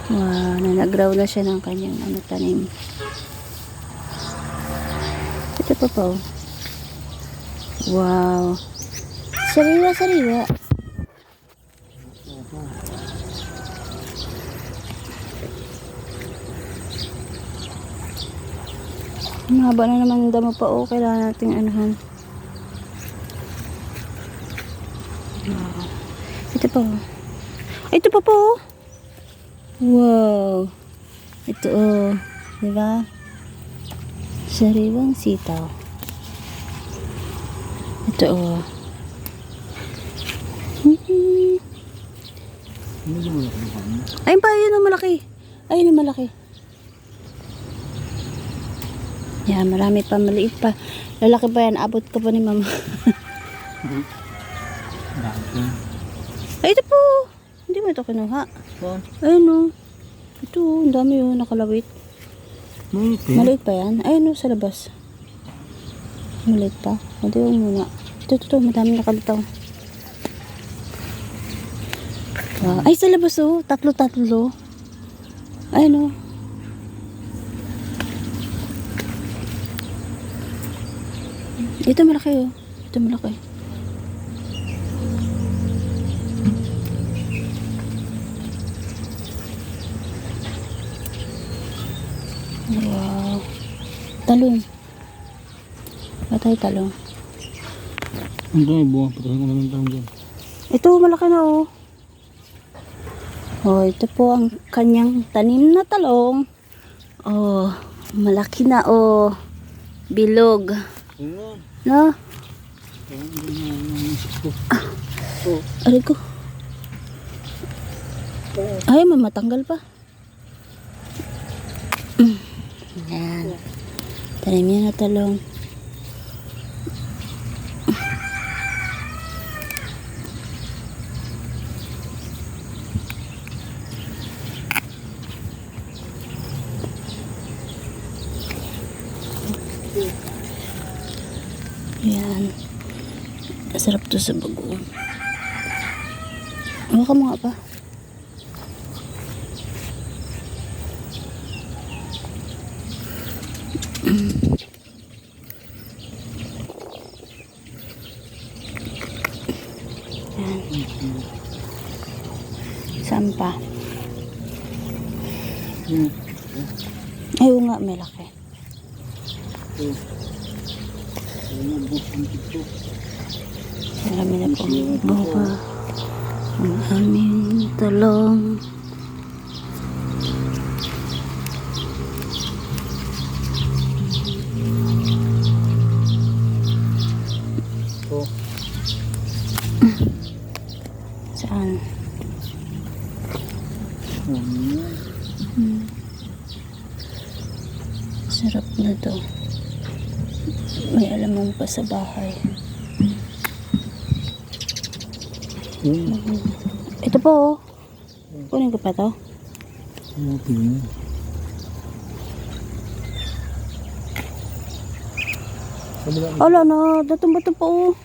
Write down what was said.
Wow, nanagraw na siya ng kanyang tanim. Ito pa po. Wow. Sariwa, sariwa. Mahaba na naman yung damo pa. Kailangan nating anuhan. Wow. Ito pa. Ito pa po. Wow. Ito diba? Sariwang sitaw. Ito ayun pa, yun ang malaki. Ayun ang malaki. Yan, marami pa, maliit pa. Lalaki pa yan, abot ka pa ni mama. Ay, ito po. Hindi mo ito kinuha. Ayun ito, ang dami nakalawit. Maliit pa yan. Ayun sa labas. Maliit pa. Hindi muna. Ito, madami nakalitaw. Wow. Ay, sa labas tatlo. Ayun Ito malaki Ito malaki. Wow. Talong. Patay talong. Ang dami buwan. Patayin ko naman talong dyan. Ito malaki na ito po ang kanyang tanim na talong. Malaki na bilog. No? Aray ko. Ay, mamatanggal pa. Yan. Tanim niya na talong. Yan. Sarap to sa bagoong. Baka mo nga pa. Yan. Saan pa? Ay, nga, may laki. Marami na po bunga ang aming talong. Saan? Sarap na to. May alaman pa sa bahay. Ito po kunin ko pa to. Ala na, datong bato po.